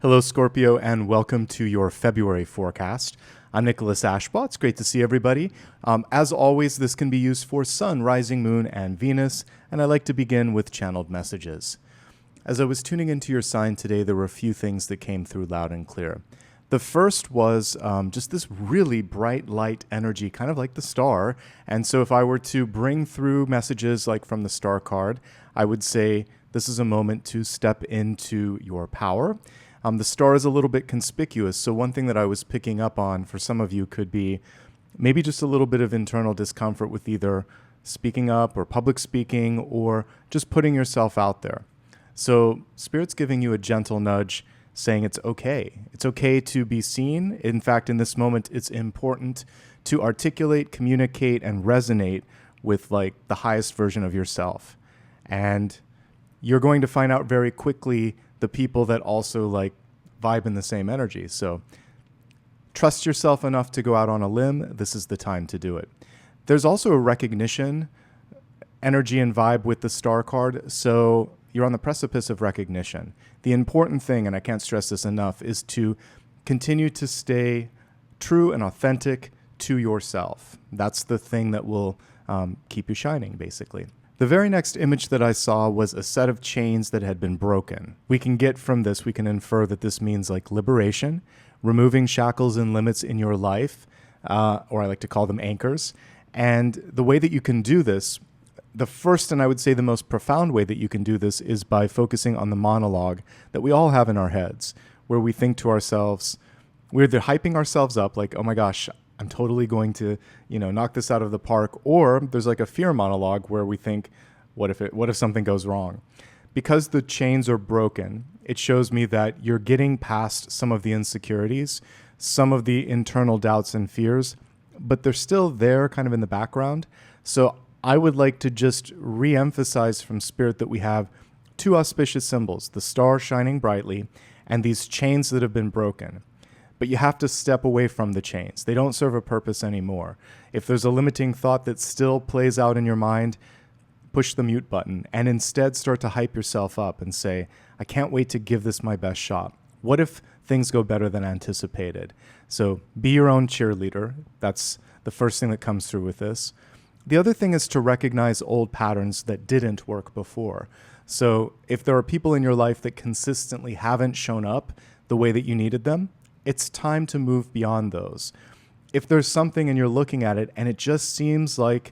Hello, Scorpio, and welcome to your February forecast. I'm Nicholas Ashbaugh. It's great to see everybody. As always, this can be used for Sun, Rising Moon, and Venus, and I like to begin with channeled messages. As I was tuning into your sign today, there were a few things that came through loud and clear. The first was just this really bright light energy, kind of like the star. And so if I were to bring through messages like from the star card, I would say this is a moment to step into your power. The star is a little bit conspicuous, so one thing that I was picking up on for some of you could be maybe just a little bit of internal discomfort with either speaking up or public speaking or just putting yourself out there. So Spirit's giving you a gentle nudge saying it's okay. It's okay to be seen. In fact, in this moment, it's important to articulate, communicate, and resonate with like the highest version of yourself. And you're going to find out very quickly the people that also like vibe in the same energy. So trust yourself enough to go out on a limb. This is the time to do it. There's also a recognition energy and vibe with the star card. So you're on the precipice of recognition. The important thing, and I can't stress this enough, is to continue to stay true and authentic to yourself. That's the thing that will keep you shining, basically. The very next image that I saw was a set of chains that had been broken. We can get from this, we can infer that this means like liberation, removing shackles and limits in your life, or I like to call them anchors. And the way that you can do this, the first and I would say the most profound way that you can do this is by focusing on the monologue that we all have in our heads, where we think to ourselves, we're either hyping ourselves up like, oh my gosh, I'm totally going to, knock this out of the park. Or there's like a fear monologue where we think, what if something goes wrong? Because the chains are broken, it shows me that you're getting past some of the insecurities, some of the internal doubts and fears, but they're still there kind of in the background. So I would like to just re-emphasize from Spirit that we have two auspicious symbols, the star shining brightly and these chains that have been broken. But you have to step away from the chains. They don't serve a purpose anymore. If there's a limiting thought that still plays out in your mind, push the mute button and instead start to hype yourself up and say, I can't wait to give this my best shot. What if things go better than anticipated? So be your own cheerleader. That's the first thing that comes through with this. The other thing is to recognize old patterns that didn't work before. So if there are people in your life that consistently haven't shown up the way that you needed them, it's time to move beyond those. If there's something and you're looking at it and it just seems like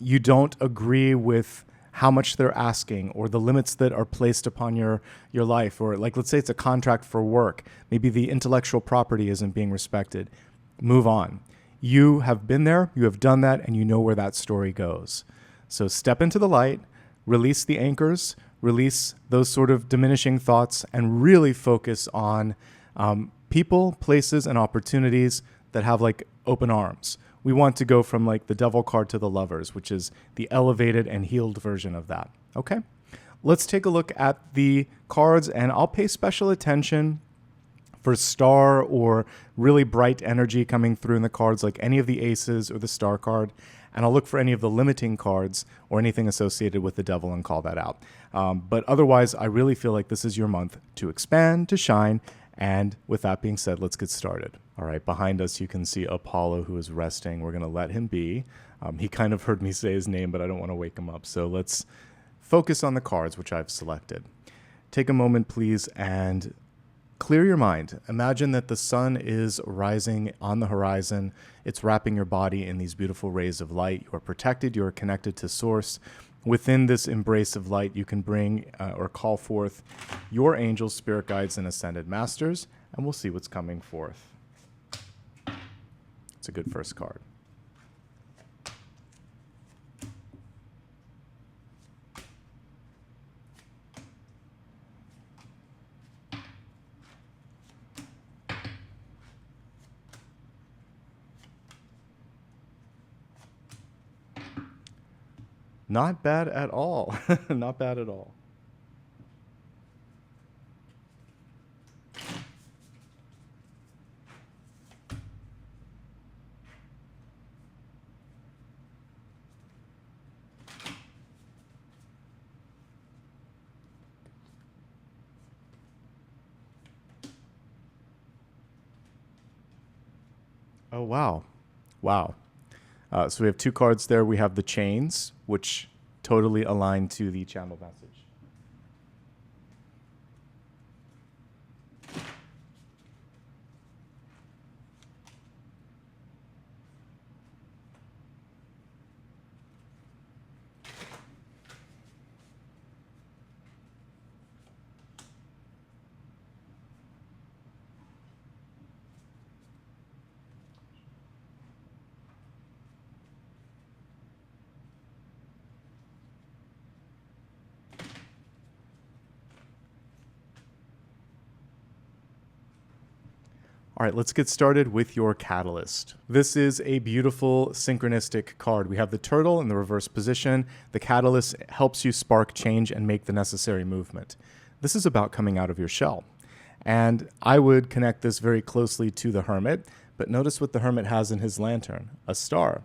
you don't agree with how much they're asking or the limits that are placed upon your life, or like let's say it's a contract for work, maybe the intellectual property isn't being respected, move on. You have been there, you have done that, and you know where that story goes. So step into the light, release the anchors, release those sort of diminishing thoughts, and really focus on people, places, and opportunities that have like open arms. We want to go from like the Devil card to the Lovers, which is the elevated and healed version of that. Okay, let's take a look at the cards, and I'll pay special attention for star or really bright energy coming through in the cards, like any of the aces or the star card. And I'll look for any of the limiting cards or anything associated with the devil and call that out. But otherwise, I really feel like this is your month to expand, to shine. And with that being said, let's get started. All right, behind us, you can see Apollo, who is resting. We're going to let him be. He kind of heard me say his name, but I don't want to wake him up. So let's focus on the cards, which I've selected. Take a moment, please, and clear your mind. Imagine that the sun is rising on the horizon. It's wrapping your body in these beautiful rays of light. You are protected. You are connected to Source. Within this embrace of light, you can bring or call forth your angels, spirit guides, and ascended masters, and we'll see what's coming forth. It's a good first card. Not bad at all. Not bad at all. Oh, wow. Wow. So we have two cards there. We have the chains, which totally align to the channel message. All right, let's get started with your catalyst. This is a beautiful synchronistic card. We have the turtle in the reverse position. The catalyst helps you spark change and make the necessary movement. This is about coming out of your shell. And I would connect this very closely to the hermit, but notice what the hermit has in his lantern, a star.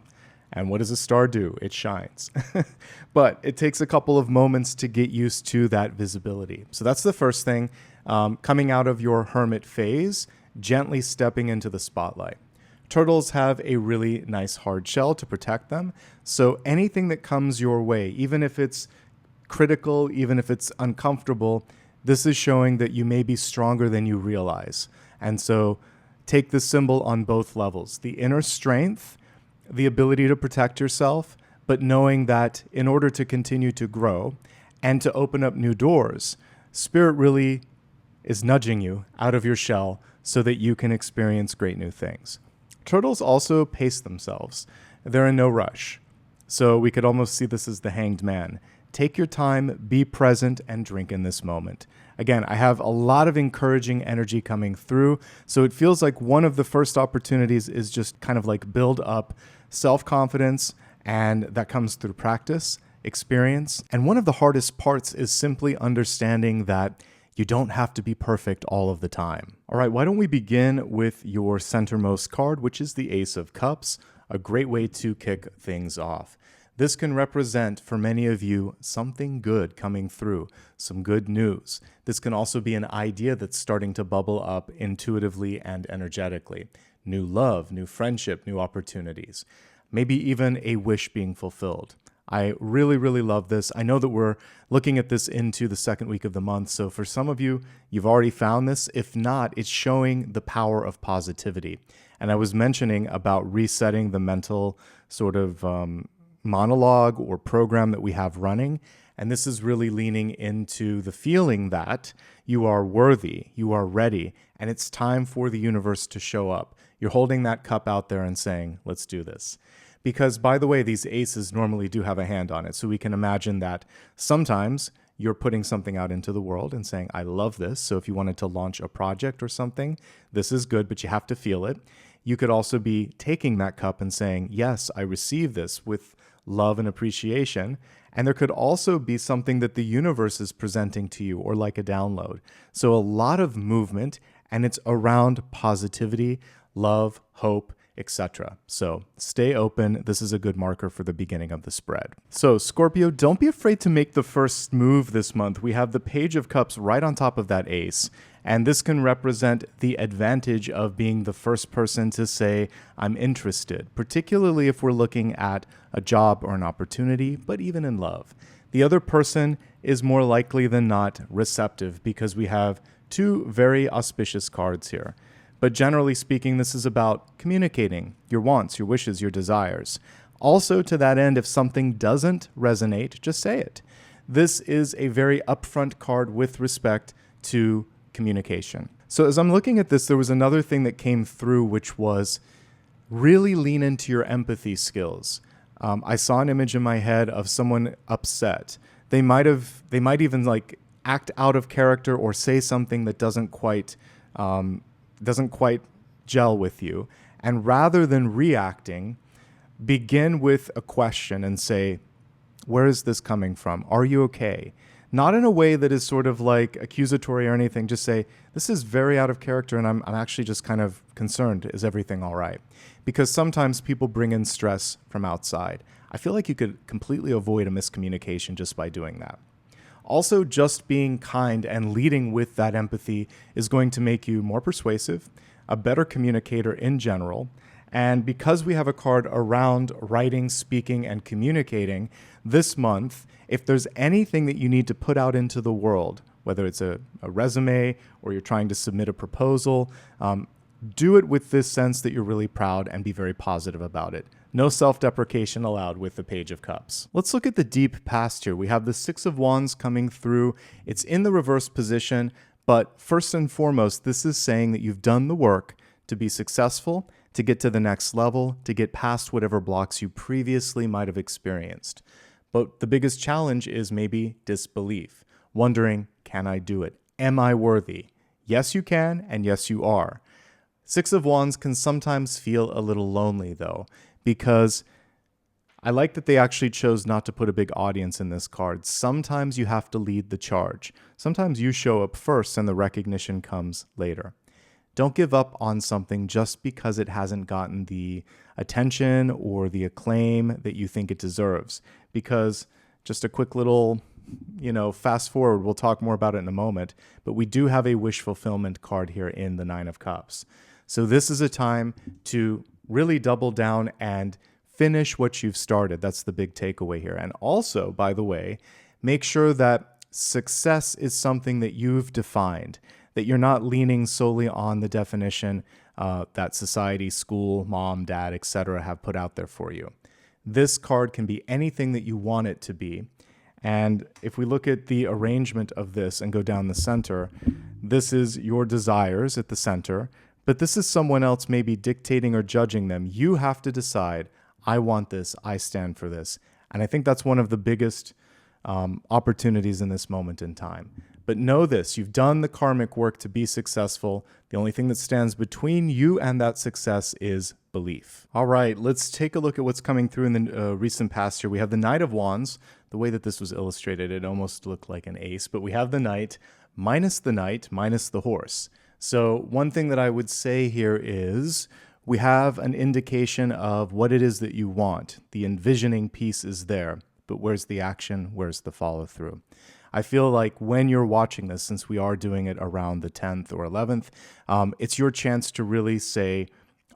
And what does a star do? It shines. But it takes a couple of moments to get used to that visibility. So that's the first thing, coming out of your hermit phase, gently stepping into the spotlight. Turtles have a really nice hard shell to protect them. So anything that comes your way, even if it's critical, even if it's uncomfortable, this is showing that you may be stronger than you realize. And so take this symbol on both levels. The inner strength, the ability to protect yourself, but knowing that in order to continue to grow and to open up new doors, Spirit really is nudging you out of your shell so that you can experience great new things. Turtles also pace themselves. They're in no rush. So we could almost see this as the hanged man. Take your time, be present, and drink in this moment. Again, I have a lot of encouraging energy coming through, so it feels like one of the first opportunities is just kind of like build up self-confidence, and that comes through practice, experience. And one of the hardest parts is simply understanding that you don't have to be perfect all of the time. All right, why don't we begin with your centermost card, which is the Ace of Cups, a great way to kick things off. This can represent, for many of you, something good coming through, some good news. This can also be an idea that's starting to bubble up intuitively and energetically. New love, new friendship, new opportunities. Maybe even a wish being fulfilled. I really, really love this. I know that we're looking at this into the second week of the month, so for some of you, you've already found this. If not, it's showing the power of positivity. And I was mentioning about resetting the mental sort of monologue or program that we have running, and this is really leaning into the feeling that you are worthy, you are ready, and it's time for the universe to show up. You're holding that cup out there and saying, let's do this. Because, by the way, these aces normally do have a hand on it. So we can imagine that sometimes you're putting something out into the world and saying, I love this. So if you wanted to launch a project or something, this is good, but you have to feel it. You could also be taking that cup and saying, yes, I receive this with love and appreciation. And there could also be something that the universe is presenting to you, or like a download. So a lot of movement, and it's around positivity, love, hope, etc. So stay open. This is a good marker for the beginning of the spread. So Scorpio, don't be afraid to make the first move this month. We have the Page of Cups right on top of that ace. And this can represent the advantage of being the first person to say, I'm interested, particularly if we're looking at a job or an opportunity, but even in love. The other person is more likely than not receptive because we have two very auspicious cards here. But generally speaking, this is about communicating your wants, your wishes, your desires. Also, to that end, if something doesn't resonate, just say it. This is a very upfront card with respect to communication. So as I'm looking at this, there was another thing that came through, which was really lean into your empathy skills. I saw an image in my head of someone upset. They might even like act out of character or say something that doesn't quite gel with you. And rather than reacting, begin with a question and say, where is this coming from? Are you okay? Not in a way that is sort of like accusatory or anything. Just say, this is very out of character and I'm actually just kind of concerned. Is everything all right? Because sometimes people bring in stress from outside. I feel like you could completely avoid a miscommunication just by doing that. Also, just being kind and leading with that empathy is going to make you more persuasive, a better communicator in general, And because we have a card around writing, speaking, and communicating, this month, if there's anything that you need to put out into the world, whether it's a resume or you're trying to submit a proposal, do it with this sense that you're really proud and be very positive about it. No self-deprecation allowed with the Page of Cups. Let's look at the deep past here. We have the Six of Wands coming through. It's in the reverse position, but first and foremost, this is saying that you've done the work to be successful, to get to the next level, to get past whatever blocks you previously might have experienced. But the biggest challenge is maybe disbelief, wondering, can I do it? Am I worthy? Yes, you can, and yes, you are. Six of Wands can sometimes feel a little lonely, though, because I like that they actually chose not to put a big audience in this card. Sometimes you have to lead the charge. Sometimes you show up first and the recognition comes later. Don't give up on something just because it hasn't gotten the attention or the acclaim that you think it deserves. Because just a quick little, fast forward, we'll talk more about it in a moment, but we do have a wish fulfillment card here in the Nine of Cups. So this is a time to really double down and finish what you've started. That's the big takeaway here. And also, by the way, make sure that success is something that you've defined, that you're not leaning solely on the definition that society, school, mom, dad, etc. have put out there for you. This card can be anything that you want it to be. And if we look at the arrangement of this and go down the center, this is your desires at the center, but this is someone else maybe dictating or judging them. You have to decide, I want this, I stand for this. And I think that's one of the biggest opportunities in this moment in time. But know this, you've done the karmic work to be successful. The only thing that stands between you and that success is belief. All right, let's take a look at what's coming through in the recent past here. We have the Knight of Wands. The way that this was illustrated, it almost looked like an ace, but we have the Knight minus the horse. So one thing that I would say here is we have an indication of what it is that you want. The envisioning piece is there, but where's the action? Where's the follow through? I feel like when you're watching this, since we are doing it around the 10th or 11th, it's your chance to really say,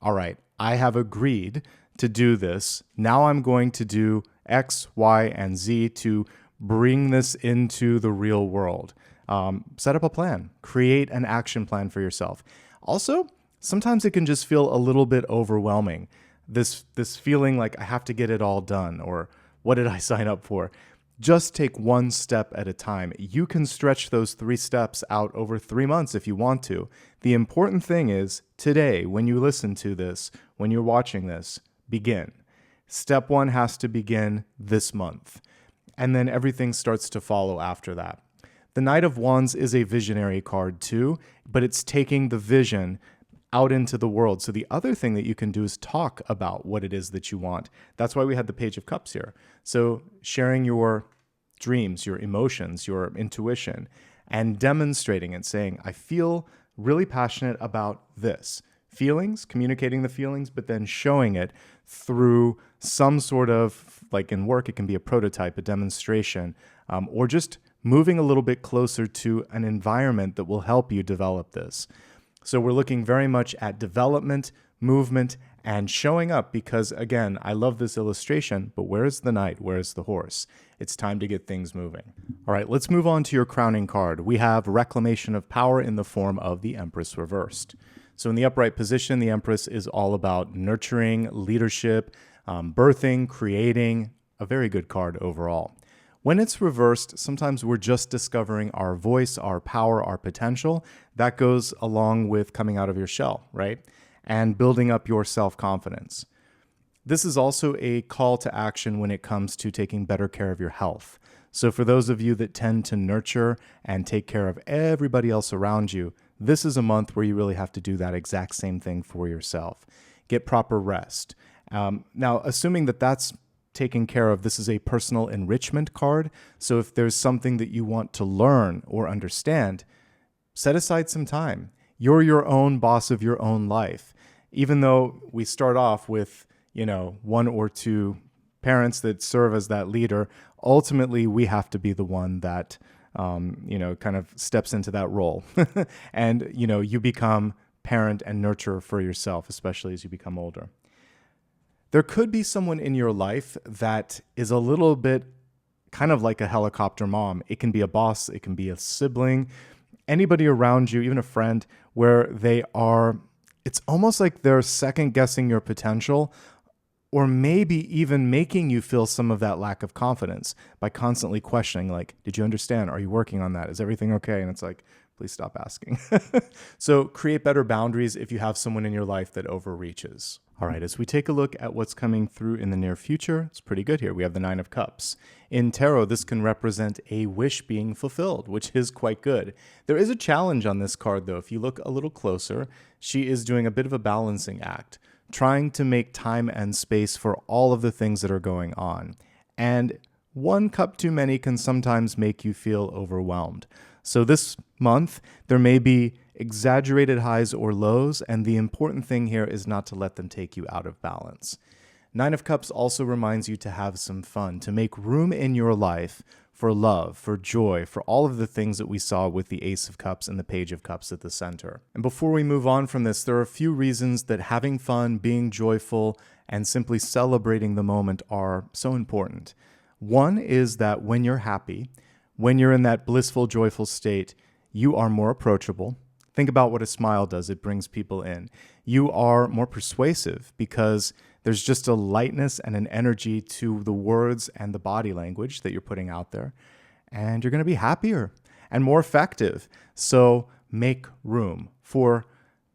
all right, I have agreed to do this. Now I'm going to do X, Y, and Z to bring this into the real world. Set up a plan, create an action plan for yourself. Also, sometimes it can just feel a little bit overwhelming. This feeling like I have to get it all done, or what did I sign up for? Just take one step at a time. You can stretch those 3 steps out over 3 months if you want to. The important thing is today, when you listen to this, when you're watching this, begin. Step 1 has to begin this month, and then everything starts to follow after that. The Knight of Wands is a visionary card too, but it's taking the vision out into the world. So the other thing that you can do is talk about what it is that you want. That's why we had the Page of Cups here. So sharing your dreams, your emotions, your intuition, and demonstrating it, saying, I feel really passionate about this. Feelings, communicating the feelings, but then showing it through some sort of, like in work, it can be a prototype, a demonstration, or just moving a little bit closer to an environment that will help you develop this. So we're looking very much at development, movement, and showing up because, again, I love this illustration, but where's the knight? Where's the horse? It's time to get things moving. All right, let's move on to your crowning card. We have reclamation of power in the form of the Empress reversed. So in the upright position, the Empress is all about nurturing, leadership, birthing, creating, a very good card overall. When it's reversed, sometimes we're just discovering our voice, our power, our potential. That goes along with coming out of your shell, right? And building up your self-confidence. This is also a call to action when it comes to taking better care of your health. So for those of you that tend to nurture and take care of everybody else around you, this is a month where you really have to do that exact same thing for yourself. Get proper rest. Now, assuming that that's taken care of, this is a personal enrichment card. So if there's something that you want to learn or understand, set aside some time. You're your own boss of your own life. Even though we start off with, 1 or 2 parents that serve as that leader, ultimately we have to be the one that, kind of steps into that role. And, you become parent and nurturer for yourself, especially as you become older. There could be someone in your life that is a little bit kind of like a helicopter mom. It can be a boss, it can be a sibling, anybody around you, even a friend, where it's almost like they're second guessing your potential, or maybe even making you feel some of that lack of confidence by constantly questioning, like, did you understand? Are you working on that? Is everything okay? And it's like, please stop asking. So create better boundaries if you have someone in your life that overreaches. All right, as we take a look at what's coming through in the near future, it's pretty good here. We have the Nine of Cups. In tarot, this can represent a wish being fulfilled, which is quite good. There is a challenge on this card, though. If you look a little closer, she is doing a bit of a balancing act, trying to make time and space for all of the things that are going on. And one cup too many can sometimes make you feel overwhelmed. So this month, there may be exaggerated highs or lows, and the important thing here is not to let them take you out of balance. Nine of Cups also reminds you to have some fun, to make room in your life for love, for joy, for all of the things that we saw with the Ace of Cups and the Page of Cups at the center. And before we move on from this, there are a few reasons that having fun, being joyful, and simply celebrating the moment are so important. One is that when you're happy, when you're in that blissful, joyful state, you are more approachable. Think about what a smile does. It brings people in. You are more persuasive because there's just a lightness and an energy to the words and the body language that you're putting out there. And you're going to be happier and more effective. So make room for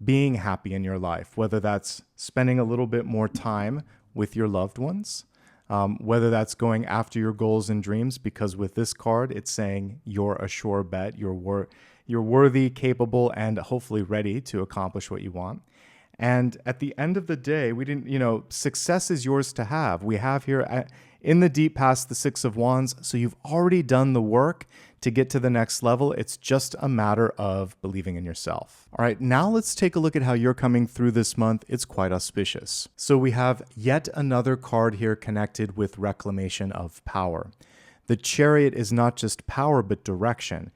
being happy in your life, whether that's spending a little bit more time with your loved ones, whether that's going after your goals and dreams, because with this card, it's saying you're a sure bet, you're worthy, capable, and hopefully ready to accomplish what you want. And at the end of the day, success is yours to have. We have here in the deep past the Six of Wands, so you've already done the work to get to the next level. It's just a matter of believing in yourself. All right, now let's take a look at how you're coming through this month. It's quite auspicious. So we have yet another card here connected with reclamation of power. The Chariot is not just power, but direction.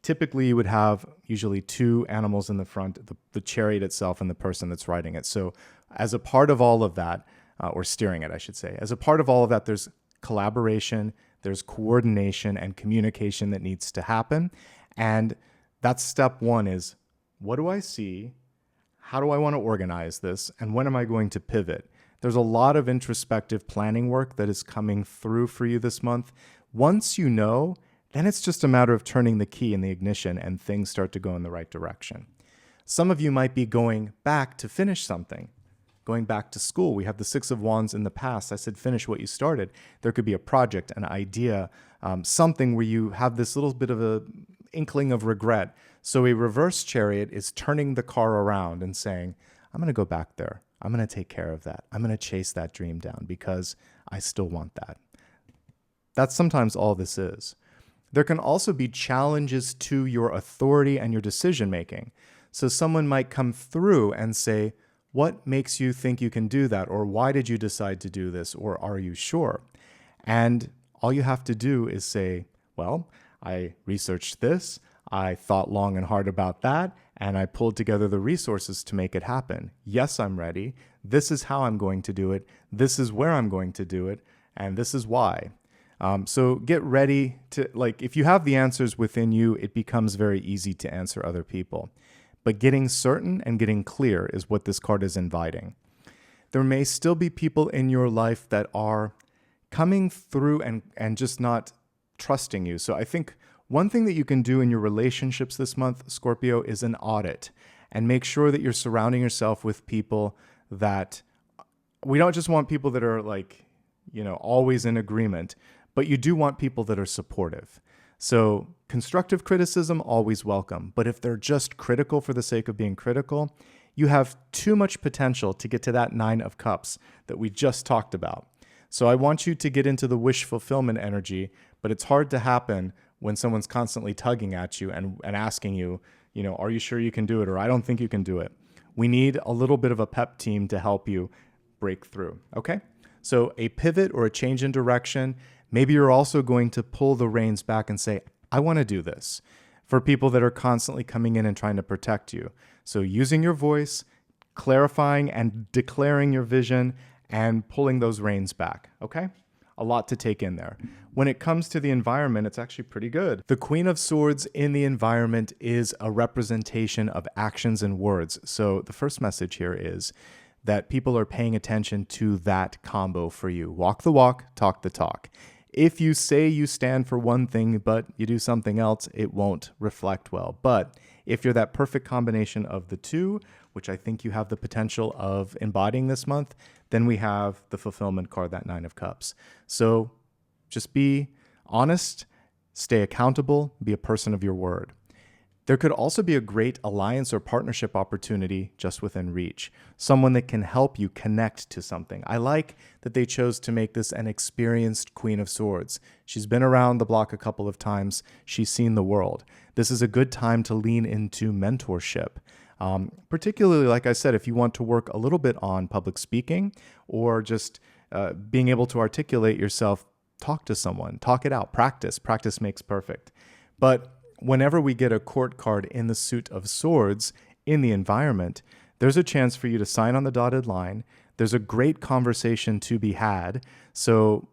Typically, you would have usually two animals in the front, the chariot itself and the person that's riding it. So as a part of all of that, or steering it, I should say, as a part of all of that, there's collaboration, there's coordination and communication that needs to happen. And that's step one is, what do I see? How do I want to organize this? And when am I going to pivot? There's a lot of introspective planning work that is coming through for you this month. Once you know, then it's just a matter of turning the key in the ignition and things start to go in the right direction. Some of you might be going back to finish something, going back to school. We have the Six of Wands in the past. I said, finish what you started. There could be a project, an idea, something where you have this little bit of a inkling of regret. So a reverse Chariot is turning the car around and saying, I'm going to go back there. I'm going to take care of that. I'm going to chase that dream down because I still want that. That's sometimes all this is. There can also be challenges to your authority and your decision making. So someone might come through and say, what makes you think you can do that? Or why did you decide to do this? Or are you sure? And all you have to do is say, well, I researched this, I thought long and hard about that, and I pulled together the resources to make it happen. Yes, I'm ready. This is how I'm going to do it. This is where I'm going to do it. And this is why. So get ready to, if you have the answers within you, it becomes very easy to answer other people. But getting certain and getting clear is what this card is inviting. There may still be people in your life that are coming through and just not trusting you. So I think one thing that you can do in your relationships this month, Scorpio, is an audit and make sure that you're surrounding yourself with people that, we don't just want people that are always in agreement, but you do want people that are supportive. So constructive criticism, always welcome. But if they're just critical for the sake of being critical, you have too much potential to get to that Nine of Cups that we just talked about. So I want you to get into the wish fulfillment energy, but it's hard to happen when someone's constantly tugging at you and asking you, are you sure you can do it? Or I don't think you can do it. We need a little bit of a pep team to help you break through, okay? So a pivot or a change in direction. Maybe you're also going to pull the reins back and say, I want to do this, for people that are constantly coming in and trying to protect you. So using your voice, clarifying and declaring your vision, and pulling those reins back, okay? A lot to take in there. When it comes to the environment, it's actually pretty good. The Queen of Swords in the environment is a representation of actions and words. So the first message here is that people are paying attention to that combo for you. Walk the walk, talk the talk. If you say you stand for one thing, but you do something else, it won't reflect well. But if you're that perfect combination of the two, which I think you have the potential of embodying this month, then we have the fulfillment card, that Nine of Cups. So just be honest, stay accountable, be a person of your word. There could also be a great alliance or partnership opportunity just within reach, someone that can help you connect to something. I like that they chose to make this an experienced Queen of Swords. She's been around the block a couple of times. She's seen the world. This is a good time to lean into mentorship. Particularly, like I said, if you want to work a little bit on public speaking or just being able to articulate yourself, talk to someone, talk it out, practice. Practice makes perfect. But whenever we get a court card in the suit of swords in the environment, there's a chance for you to sign on the dotted line. There's a great conversation to be had. So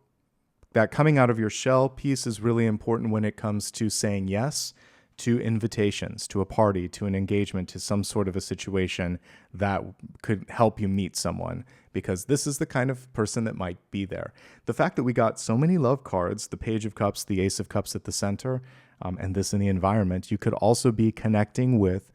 that coming out of your shell piece is really important when it comes to saying yes to invitations, to a party, to an engagement, to some sort of a situation that could help you meet someone, because this is the kind of person that might be there. The fact that we got so many love cards, the Page of Cups, the Ace of Cups at the center, and this in the environment, you could also be connecting with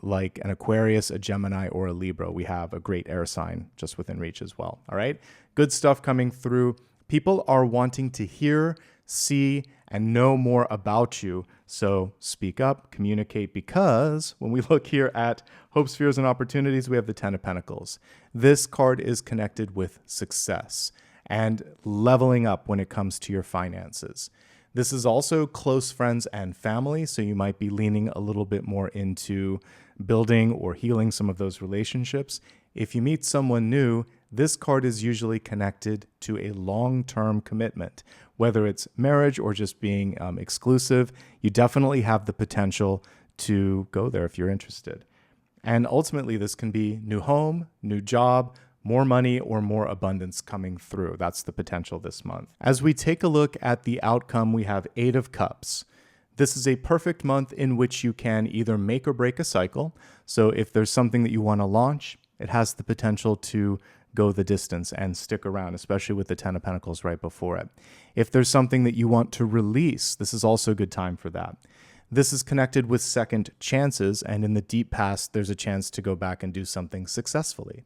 like an Aquarius, a Gemini, or a Libra. We have a great air sign just within reach as well. All right. Good stuff coming through. People are wanting to hear, see, and know more about you. So speak up, communicate, because when we look here at hopes, fears, and opportunities, we have the Ten of Pentacles. This card is connected with success and leveling up when it comes to your finances. This is also close friends and family, so you might be leaning a little bit more into building or healing some of those relationships. If you meet someone new, this card is usually connected to a long-term commitment, whether it's marriage or just being exclusive. You definitely have the potential to go there if you're interested. And ultimately, this can be new home, new job, more money, or more abundance coming through. That's the potential this month. As we take a look at the outcome, we have Eight of Cups. This is a perfect month in which you can either make or break a cycle. So if there's something that you want to launch, it has the potential to go the distance and stick around, especially with the Ten of Pentacles right before it. If there's something that you want to release, this is also a good time for that. This is connected with second chances, and in the deep past, there's a chance to go back and do something successfully.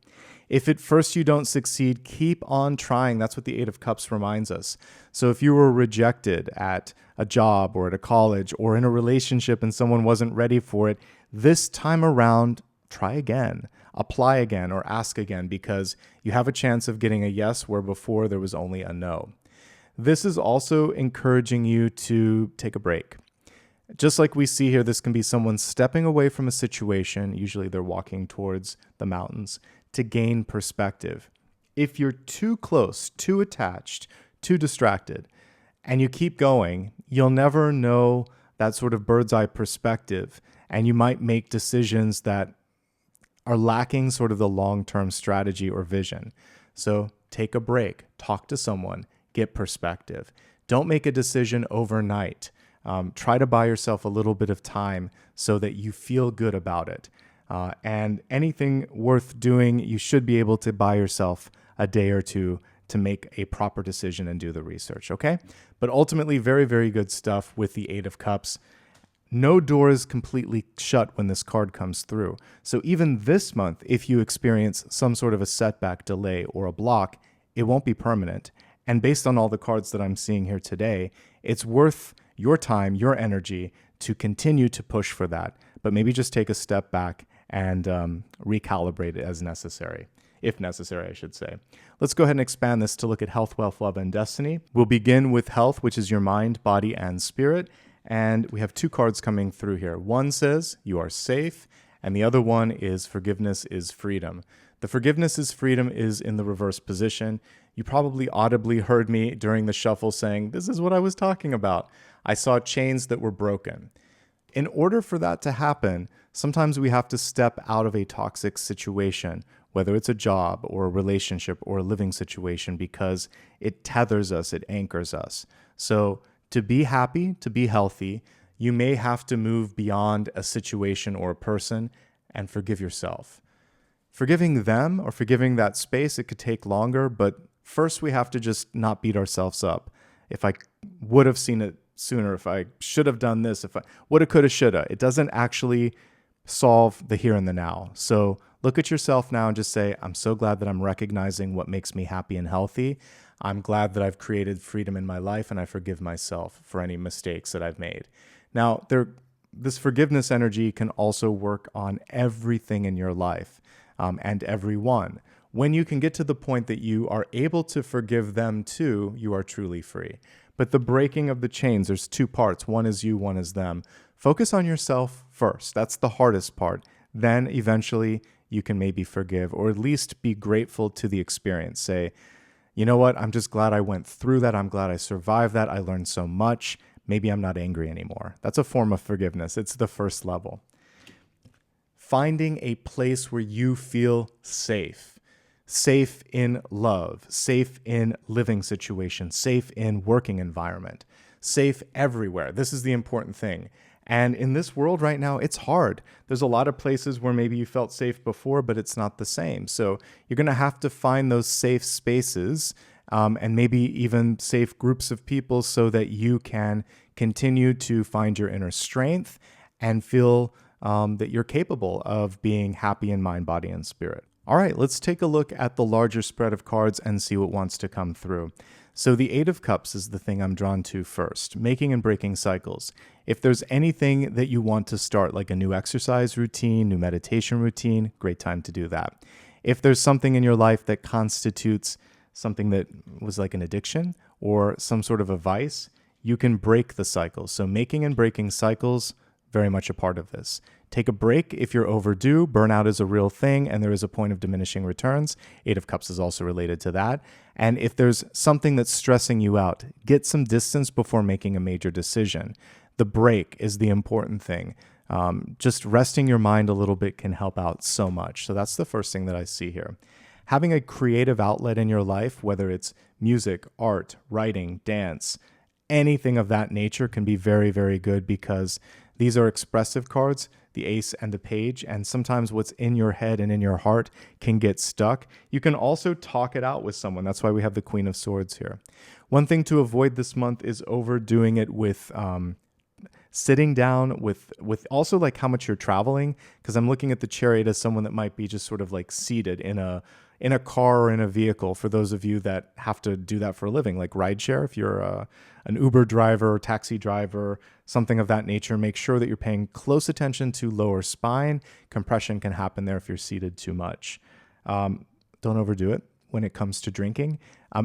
If at first you don't succeed, keep on trying. That's what the Eight of Cups reminds us. So if you were rejected at a job or at a college or in a relationship and someone wasn't ready for it, this time around, try again, apply again, or ask again, because you have a chance of getting a yes where before there was only a no. This is also encouraging you to take a break. Just like we see here, this can be someone stepping away from a situation, usually they're walking towards the mountains, to gain perspective. If you're too close, too attached, too distracted, and you keep going, you'll never know that sort of bird's eye perspective, and you might make decisions that are lacking sort of the long-term strategy or vision. So take a break, talk to someone, get perspective. Don't make a decision overnight. Try to buy yourself a little bit of time so that you feel good about it. And anything worth doing, you should be able to buy yourself a day or two to make a proper decision and do the research, okay? But ultimately, very, very good stuff with the Eight of Cups. No door is completely shut when this card comes through. So even this month, if you experience some sort of a setback, delay, or a block, it won't be permanent. And based on all the cards that I'm seeing here today, it's worth your time, your energy to continue to push for that. But maybe just take a step back and recalibrate it as necessary. If necessary, I should say. Let's go ahead and expand this to look at health, wealth, love, and destiny. We'll begin with health, which is your mind, body, and spirit. And we have two cards coming through here. One says you are safe, and the other one is forgiveness is freedom. The forgiveness is freedom is in the reverse position. You probably audibly heard me during the shuffle saying, this is what I was talking about. I saw chains that were broken. In order for that to happen, sometimes we have to step out of a toxic situation whether it's a job or a relationship or a living situation, because it tethers us, it anchors us. So to be happy, to be healthy, you may have to move beyond a situation or a person and forgive yourself. Forgiving them or forgiving that space, it could take longer, but first we have to just not beat ourselves up. If I would have seen it sooner, if I should have done this, if I woulda, coulda, shoulda, it doesn't actually solve the here and the now. So look at yourself now and just say, I'm so glad that I'm recognizing what makes me happy and healthy. I'm glad that I've created freedom in my life, and I forgive myself for any mistakes that I've made. Now, this forgiveness energy can also work on everything in your life, and everyone. When you can get to the point that you are able to forgive them too, you are truly free. But the breaking of the chains, there's two parts. One is you, one is them. Focus on yourself first. That's the hardest part. Then eventually you can maybe forgive, or at least be grateful to the experience. Say, you know what? I'm just glad I went through that. I'm glad I survived that. I learned so much. Maybe I'm not angry anymore. That's a form of forgiveness. It's the first level. Finding a place where you feel safe. Safe in love, safe in living situations, safe in working environment, safe everywhere. This is the important thing. And in this world right now, it's hard. There's a lot of places where maybe you felt safe before, but it's not the same. So you're going to have to find those safe spaces, and maybe even safe groups of people, so that you can continue to find your inner strength and feel that you're capable of being happy in mind, body, and spirit. All right, let's take a look at the larger spread of cards and see what wants to come through. So the Eight of Cups is the thing I'm drawn to first, making and breaking cycles. If there's anything that you want to start, like a new exercise routine, new meditation routine, great time to do that. If there's something in your life that constitutes something that was like an addiction or some sort of a vice, you can break the cycle. So making and breaking cycles, very much a part of this. Take a break if you're overdue. Burnout is a real thing, and there is a point of diminishing returns. Eight of Cups is also related to that. And if there's something that's stressing you out, get some distance before making a major decision. The break is the important thing. Just resting your mind a little bit can help out so much. So that's the first thing that I see here. Having a creative outlet in your life, whether it's music, art, writing, dance, anything of that nature, can be very, very good, because these are expressive cards, the Ace and the Page, and sometimes what's in your head and in your heart can get stuck. You can also talk it out with someone. That's why we have the Queen of Swords here. One thing to avoid this month is overdoing it with sitting down, with also like how much you're traveling, because I'm looking at the Chariot as someone that might be just sort of like seated in a car or in a vehicle, for those of you that have to do that for a living, like rideshare. If you're an Uber driver, taxi driver, something of that nature, make sure that you're paying close attention to lower spine. Compression can happen there if you're seated too much. Don't overdo it when it comes to drinking.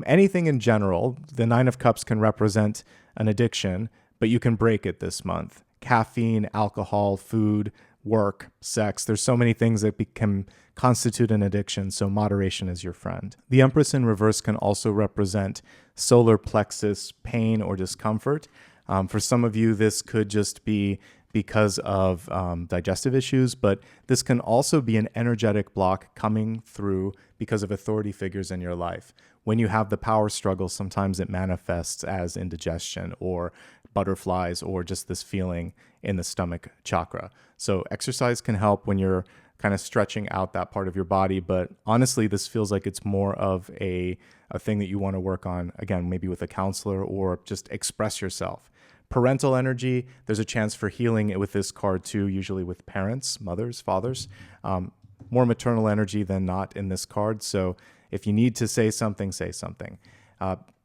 Anything in general, the Nine of Cups can represent an addiction, but you can break it this month. Caffeine, alcohol, food, work, sex. There's so many things that can constitute an addiction, so moderation is your friend. The Empress in reverse can also represent solar plexus pain or discomfort. For some of you, this could just be because of digestive issues, but this can also be an energetic block coming through because of authority figures in your life. When you have the power struggle, sometimes it manifests as indigestion or butterflies or just this feeling in the stomach chakra. So exercise can help when you're kind of stretching out that part of your body, but honestly, this feels like it's more of a thing that you want to work on, again, maybe with a counselor, or just express yourself. Parental energy, there's a chance for healing with this card too, usually with parents, mothers, fathers. More maternal energy than not in this card. So if you need to say something, say something.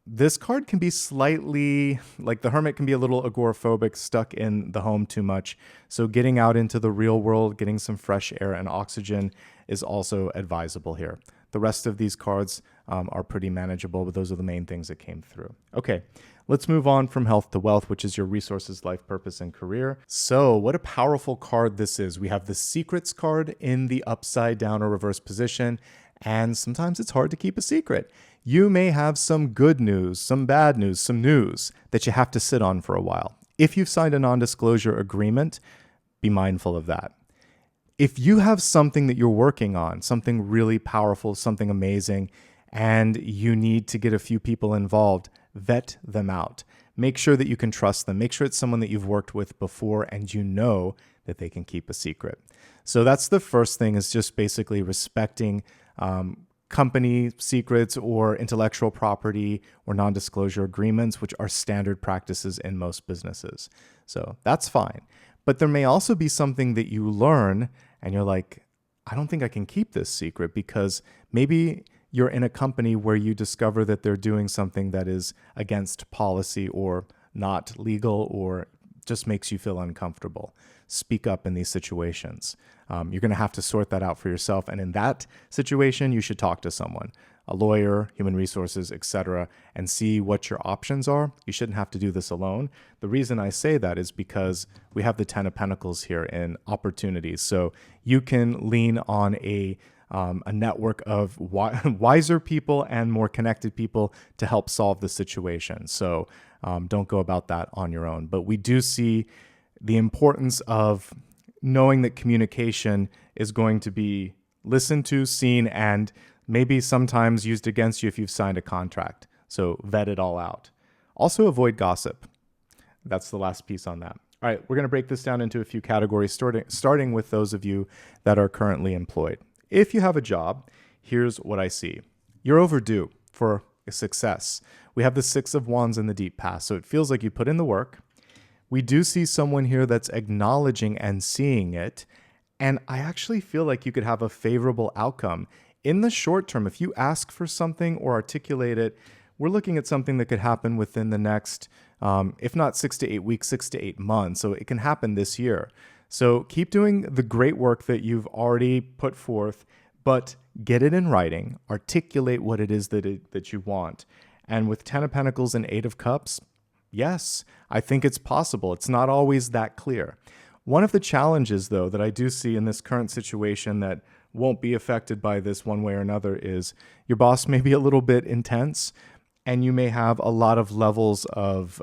This card can be slightly, like the Hermit can be a little agoraphobic, stuck in the home too much. So getting out into the real world, getting some fresh air and oxygen is also advisable here. The rest of these cards are pretty manageable, but those are the main things that came through. Okay, let's move on from health to wealth, which is your resources, life purpose, and career. So what a powerful card this is. We have the Secrets card in the upside down or reverse position, and sometimes it's hard to keep a secret. You may have some good news, some bad news, some news that you have to sit on for a while. If you've signed a non-disclosure agreement, be mindful of that. If you have something that you're working on, something really powerful, something amazing, and you need to get a few people involved, vet them out. Make sure that you can trust them. Make sure it's someone that you've worked with before and you know that they can keep a secret. So that's the first thing, is just basically respecting company secrets or intellectual property or non-disclosure agreements, which are standard practices in most businesses. So that's fine. But there may also be something that you learn and you're like, I don't think I can keep this secret, because maybe you're in a company where you discover that they're doing something that is against policy or not legal or just makes you feel uncomfortable. Speak up in these situations. You're going to have to sort that out for yourself. And in that situation, you should talk to someone, a lawyer, human resources, etc., and see what your options are. You shouldn't have to do this alone. The reason I say that is because we have the 10 of Pentacles here in opportunities. So you can lean on a network of wiser people and more connected people to help solve the situation. So don't go about that on your own. But we do see the importance of knowing that communication is going to be listened to, seen, and maybe sometimes used against you if you've signed a contract. So vet it all out. Also avoid gossip. That's the last piece on that. All right, we're going to break this down into a few categories, starting with those of you that are currently employed. If you have a job, here's what I see. You're overdue for a success. We have the 6 of Wands in the deep past, so it feels like you put in the work. We do see someone here that's acknowledging and seeing it, and I actually feel like you could have a favorable outcome. In the short term, if you ask for something or articulate it, we're looking at something that could happen within the next, if not 6 to 8 weeks, 6 to 8 months. So it can happen this year. So keep doing the great work that you've already put forth, but get it in writing, articulate what it is that you want. And with 10 of Pentacles and 8 of Cups, yes, I think it's possible. It's not always that clear. One of the challenges, though, that I do see in this current situation that won't be affected by this one way or another is your boss may be a little bit intense, and you may have a lot of levels of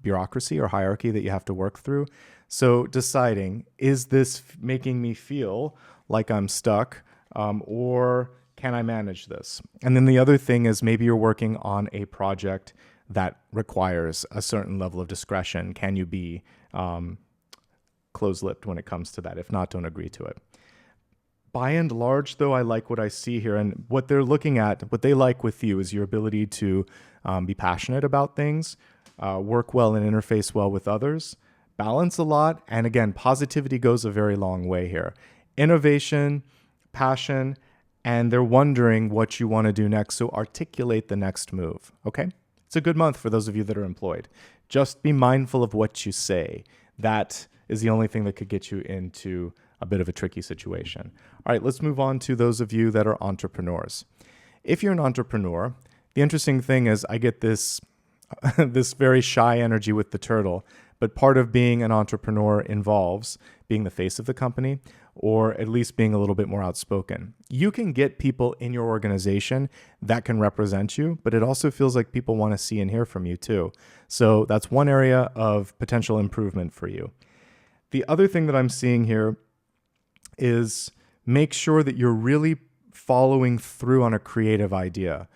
bureaucracy or hierarchy that you have to work through. So deciding, is this making me feel like I'm stuck, or can I manage this? And then the other thing is maybe you're working on a project that requires a certain level of discretion. Can you be close-lipped when it comes to that? If not, don't agree to it. By and large, though, I like what I see here. And what they're looking at, what they like with you is your ability to be passionate about things, work well and interface well with others, balance a lot. And again, positivity goes a very long way here. Innovation, passion, and they're wondering what you want to do next. So articulate the next move, okay? It's a good month for those of you that are employed. Just be mindful of what you say. That is the only thing that could get you into a bit of a tricky situation. All right, let's move on to those of you that are entrepreneurs. If you're an entrepreneur, the interesting thing is I get this, this very shy energy with the turtle, but part of being an entrepreneur involves being the face of the company, or at least being a little bit more outspoken. You can get people in your organization that can represent you, but it also feels like people want to see and hear from you too. So that's one area of potential improvement for you. The other thing that I'm seeing here is make sure that you're really following through on a creative idea.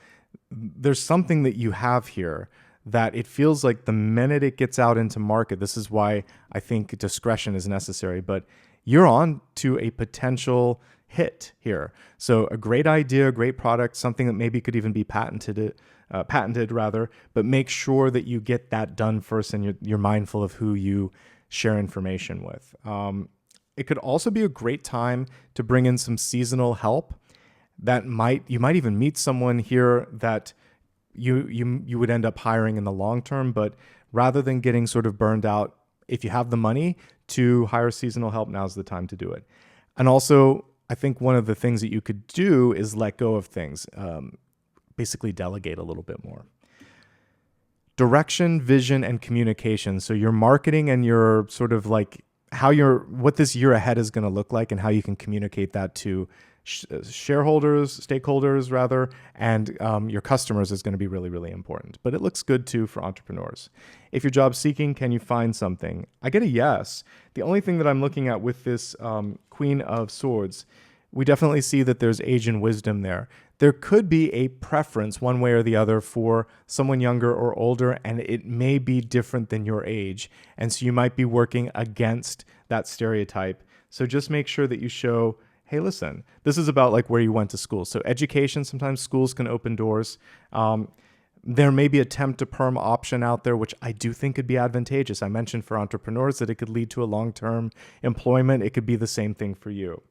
There's something that you have here that it feels like the minute it gets out into market, this is why I think discretion is necessary, but you're on to a potential hit here. So a great idea, a great product, something that maybe could even be patented, but make sure that you get that done first, and you're mindful of who you share information with. It could also be a great time to bring in some seasonal help. You might even meet someone here that you would end up hiring in the long term, but rather than getting sort of burned out, if you have the money to hire seasonal help, now's the time to do it. And also, I think one of the things that you could do is let go of things, basically delegate a little bit more. Direction, vision, and communication. So your marketing and your sort of like what this year ahead is going to look like and how you can communicate that to shareholders, stakeholders rather, and your customers is going to be really, really important. But it looks good too for entrepreneurs. If you're job seeking, can you find something? I get a yes. The only thing that I'm looking at with this Queen of Swords, we definitely see that there's age and wisdom there. There could be a preference one way or the other for someone younger or older, and it may be different than your age. And so you might be working against that stereotype. So just make sure that you show, hey, listen, this is about like where you went to school. So education, sometimes schools can open doors. There may be a temp to perm option out there, which I do think could be advantageous. I mentioned for entrepreneurs that it could lead to a long-term employment. It could be the same thing for you.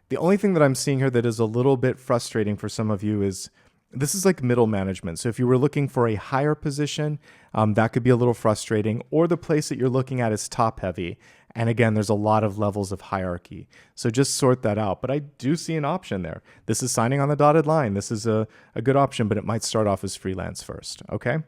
The only thing that I'm seeing here that is a little bit frustrating for some of you is this is like middle management. So if you were looking for a higher position, that could be a little frustrating, or the place that you're looking at is top heavy. And again, there's a lot of levels of hierarchy. So just sort that out. But I do see an option there. This is signing on the dotted line. This is a good option, but it might start off as freelance first, okay?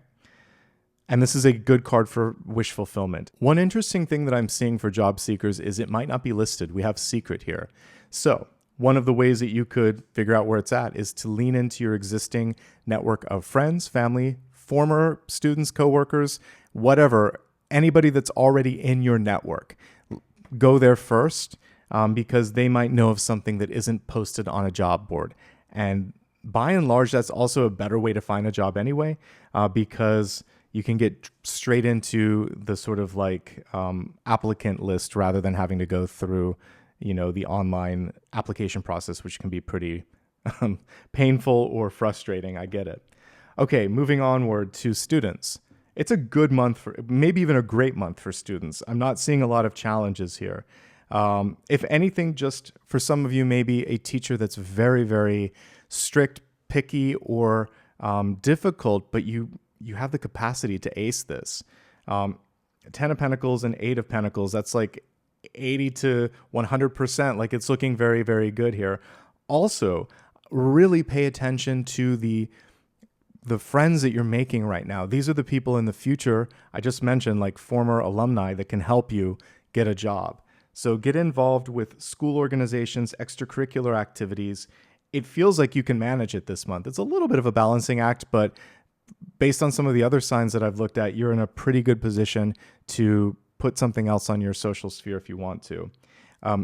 And this is a good card for wish fulfillment. One interesting thing that I'm seeing for job seekers is it might not be listed. We have secret here. So one of the ways that you could figure out where it's at is to lean into your existing network of friends, family, former students, coworkers, whatever, anybody that's already in your network. Go there first because they might know of something that isn't posted on a job board. And by and large, that's also a better way to find a job anyway, because you can get straight into the sort of like applicant list rather than having to go through, the online application process, which can be pretty painful or frustrating. I get it. Okay, moving onward to students. It's a good month for, maybe even a great month for students. I'm not seeing a lot of challenges here. If anything, just for some of you, maybe a teacher that's very, very strict, picky, or difficult, but you have the capacity to ace this. 10 of Pentacles and 8 of Pentacles, that's like 80 to 100%. Like it's looking very, very good here. Also, really pay attention to the friends that you're making right now. These are the people in the future, I just mentioned, like former alumni that can help you get a job. So get involved with school organizations, extracurricular activities. It feels like you can manage it this month. It's a little bit of a balancing act, but based on some of the other signs that I've looked at, you're in a pretty good position to put something else on your social sphere if you want to.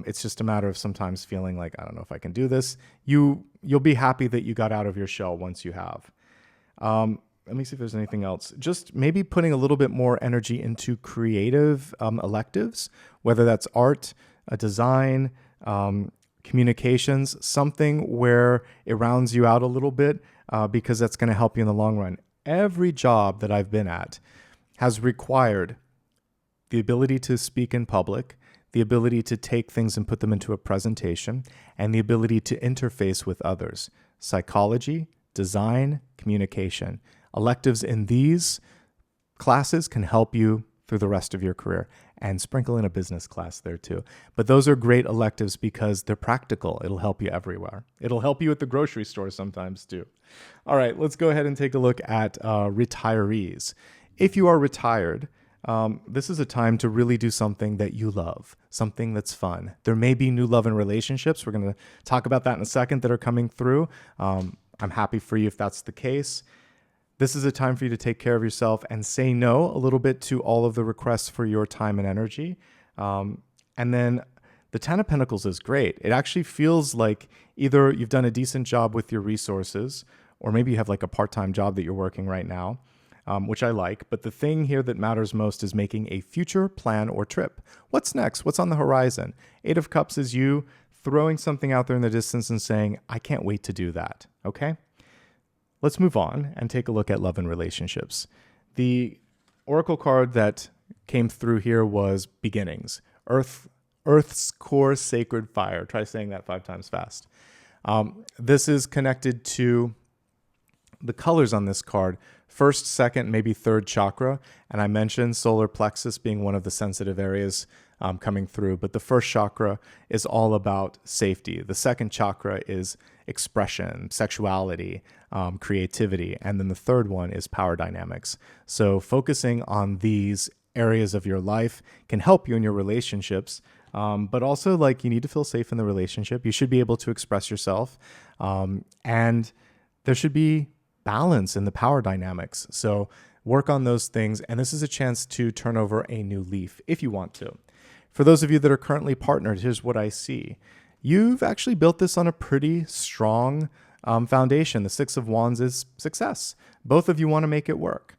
It's just a matter of sometimes feeling like, I don't know if I can do this. You'll be happy that you got out of your shell once you have. Let me see if there's anything else. Just maybe putting a little bit more energy into creative electives, whether that's art, design, communications, something where it rounds you out a little bit, because that's going to help you in the long run. Every job that I've been at has required the ability to speak in public, the ability to take things and put them into a presentation, and the ability to interface with others. Psychology, design, communication. Electives in these classes can help you through the rest of your career, and sprinkle in a business class there too. But those are great electives because they're practical. It'll help you everywhere. It'll help you at the grocery store sometimes too. All right, let's go ahead and take a look at retirees. If you are retired, this is a time to really do something that you love, something that's fun. There may be new love and relationships. We're going to talk about that in a second that are coming through. I'm happy for you if that's the case. This is a time for you to take care of yourself and say no a little bit to all of the requests for your time and energy. And then the 10 of Pentacles is great. It actually feels like either you've done a decent job with your resources, or maybe you have like a part-time job that you're working right now, which I like. But the thing here that matters most is making a future plan or trip. What's next? What's on the horizon? 8 of Cups is you throwing something out there in the distance and saying, I can't wait to do that. Okay? Let's move on and take a look at love and relationships. The oracle card that came through here was beginnings. Earth's core sacred fire. Try saying that 5 times fast. This is connected to the colors on this card. First, second, maybe third chakra. And I mentioned solar plexus being one of the sensitive areas coming through. But the first chakra is all about safety. The second chakra is expression, sexuality, creativity. And then the third one is power dynamics. So focusing on these areas of your life can help you in your relationships. But also, like, you need to feel safe in the relationship. You should be able to express yourself. And there should be balance in the power dynamics. So work on those things. And this is a chance to turn over a new leaf if you want to. For those of you that are currently partnered, here's what I see. You've actually built this on a pretty strong foundation. The Six of Wands is success. Both of you want to make it work.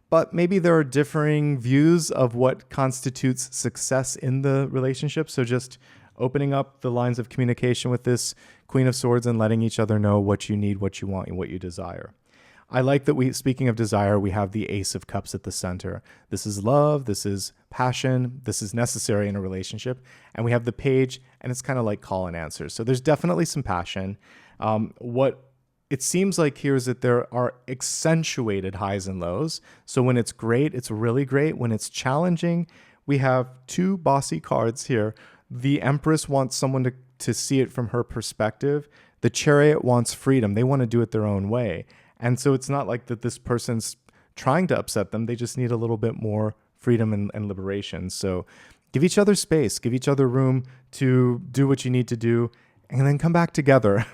But maybe there are differing views of what constitutes success in the relationship. So just opening up the lines of communication with this Queen of Swords and letting each other know what you need, what you want, and what you desire. I like that speaking of desire, we have the Ace of Cups at the center. This is love, this is passion, this is necessary in a relationship. And we have the Page, and it's kind of like call and answer. So there's definitely some passion. What it seems like here is that there are accentuated highs and lows. So when it's great, it's really great. When it's challenging, we have two bossy cards here. The Empress wants someone to see it from her perspective. The Chariot wants freedom. They want to do it their own way. And so it's not like that this person's trying to upset them. They just need a little bit more freedom and liberation. So give each other space, give each other room to do what you need to do, and then come back together.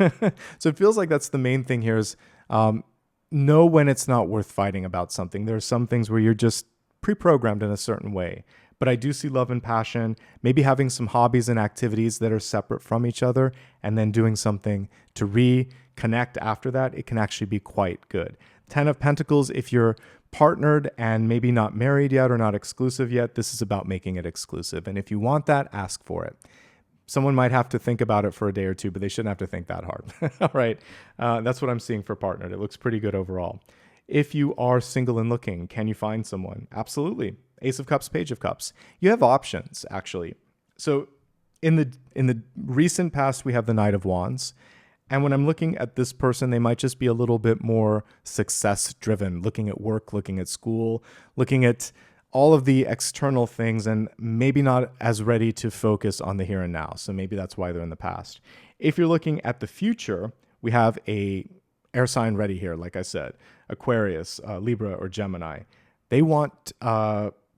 So it feels like that's the main thing here is know when it's not worth fighting about something. There are some things where you're just pre-programmed in a certain way. But I do see love and passion, maybe having some hobbies and activities that are separate from each other, and then doing something to reconnect after that. It can actually be quite good. 10 of Pentacles, if you're partnered and maybe not married yet or not exclusive yet, this is about making it exclusive. And if you want that, ask for it. Someone might have to think about it for a day or two, but they shouldn't have to think that hard. All right. That's what I'm seeing for partnered. It looks pretty good overall. If you are single and looking, can you find someone? Absolutely. Ace of Cups, Page of Cups. You have options, actually. So in the recent past, we have the Knight of Wands. And when I'm looking at this person, they might just be a little bit more success driven, looking at work, looking at school, looking at all of the external things, and maybe not as ready to focus on the here and now. So maybe that's why they're in the past. If you're looking at the future, we have a air sign ready here, like I said, Aquarius, Libra, or Gemini. They want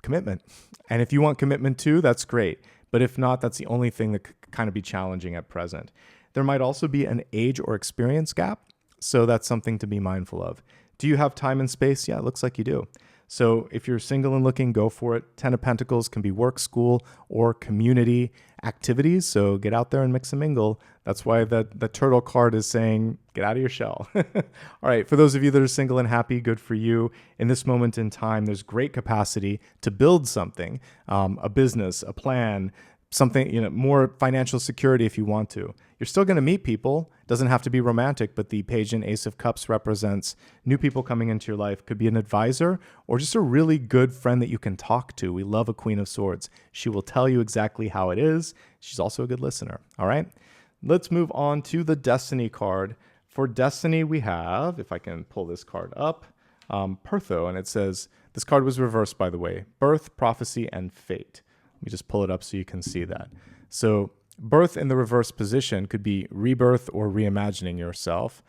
commitment. And if you want commitment too, that's great. But if not, that's the only thing that could kind of be challenging at present. There might also be an age or experience gap. So that's something to be mindful of. Do you have time and space? Yeah, it looks like you do. So if you're single and looking, go for it. 10 of Pentacles can be work, school, or community activities. So get out there and mix and mingle. That's why the turtle card is saying, get out of your shell. All right. For those of you that are single and happy, good for you. In this moment in time, there's great capacity to build something, a business, a plan, something, more financial security if you want to. You're still going to meet people. It doesn't have to be romantic, but the Page and Ace of Cups represents new people coming into your life. Could be an advisor or just a really good friend that you can talk to. We love a Queen of Swords. She will tell you exactly how it is. She's also a good listener. All right. Let's move on to the Destiny card. For Destiny, we have, if I can pull this card up, Pertho, and it says, this card was reversed, by the way, birth, prophecy, and fate. Let me just pull it up so you can see that. So birth in the reverse position could be rebirth or reimagining yourself.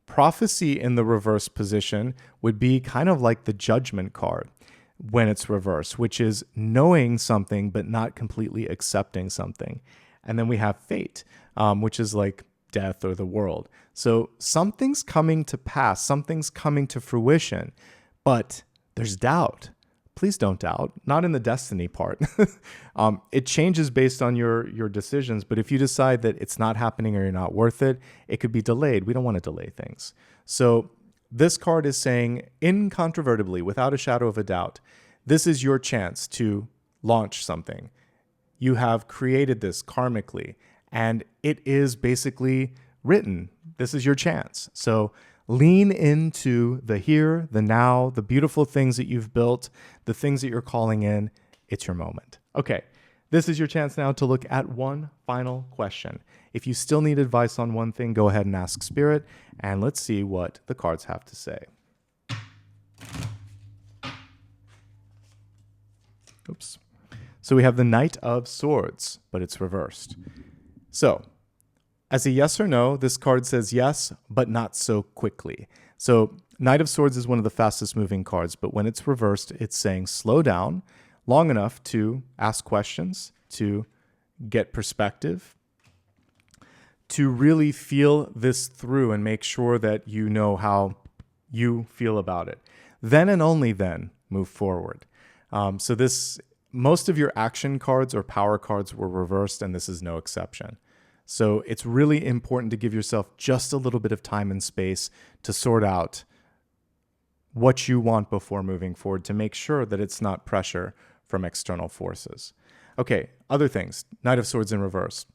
Prophecy in the reverse position would be kind of like the Judgment card when it's reversed, which is knowing something but not completely accepting something. And then we have fate, which is like death or the world. So something's coming to pass, something's coming to fruition, but there's doubt. Please don't doubt, not in the destiny part. It changes based on your decisions, but if you decide that it's not happening or you're not worth it, it could be delayed. We don't want to delay things. So this card is saying incontrovertibly, without a shadow of a doubt, this is your chance to launch something. You have created this karmically, and it is basically written. This is your chance. So lean into the here, the now, the beautiful things that you've built, the things that you're calling in. It's your moment. Okay, this is your chance now to look at one final question. If you still need advice on one thing, go ahead and ask Spirit, and let's see what the cards have to say. Oops. So we have the Knight of Swords, but it's reversed. So as a yes or no, this card says yes, but not so quickly. So Knight of Swords is one of the fastest moving cards, but when it's reversed, it's saying slow down long enough to ask questions, to get perspective, to really feel this through and make sure that you know how you feel about it. Then and only then move forward. So most of your action cards or power cards were reversed, and this is no exception. So it's really important to give yourself just a little bit of time and space to sort out what you want before moving forward, to make sure that it's not pressure from external forces. Okay, other things. Knight of Swords in reverse.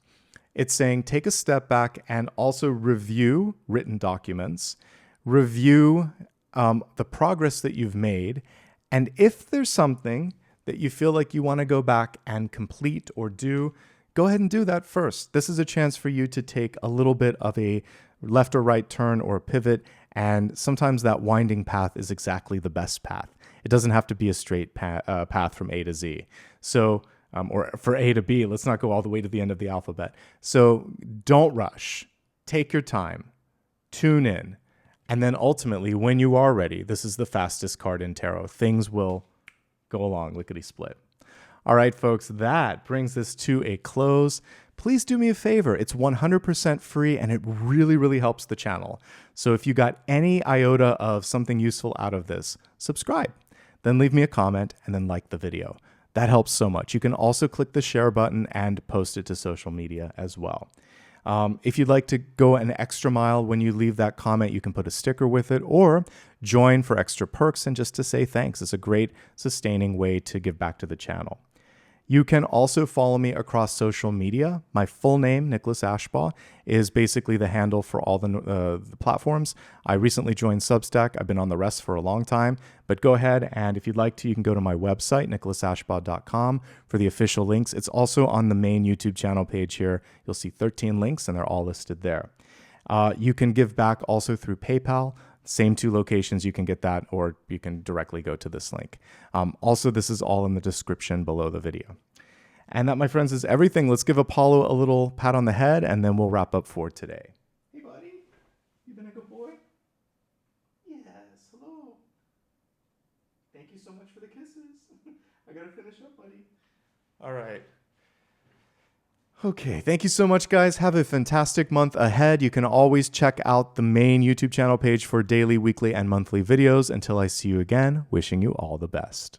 It's saying take a step back and also review written documents, review the progress that you've made, and if there's something that you feel like you want to go back and complete or do, go ahead and do that first. This is a chance for you to take a little bit of a left or right turn or pivot, and sometimes that winding path is exactly the best path. It doesn't have to be a straight path from A to Z. So, or for A to B, let's not go all the way to the end of the alphabet. So don't rush. Take your time. Tune in. And then ultimately, when you are ready, this is the fastest card in tarot. Things will go along lickety-split. All right, folks, that brings this to a close. Please do me a favor. It's 100% free, and it really, really helps the channel. So if you got any iota of something useful out of this, subscribe. Then leave me a comment, and then like the video. That helps so much. You can also click the share button and post it to social media as well. If you'd like to go an extra mile when you leave that comment, you can put a sticker with it or join for extra perks and just to say thanks. It's a great sustaining way to give back to the channel. You can also follow me across social media. My full name, Nicholas Ashbaugh, is basically the handle for all the platforms. I recently joined Substack. I've been on the rest for a long time, but go ahead and if you'd like to, you can go to my website, nicholasashbaugh.com, for the official links. It's also on the main YouTube channel page here. You'll see 13 links and they're all listed there. You can give back also through PayPal. Same two locations, you can get that, or you can directly go to this link. Also, this is all in the description below the video. And that, my friends, is everything. Let's give Apollo a little pat on the head, and then we'll wrap up for today. Hey, buddy. You been a good boy? Yes, hello. Thank you so much for the kisses. I gotta finish up, buddy. All right. Okay, thank you so much, guys. Have a fantastic month ahead. You can always check out the main YouTube channel page for daily, weekly, and monthly videos. Until I see you again, wishing you all the best.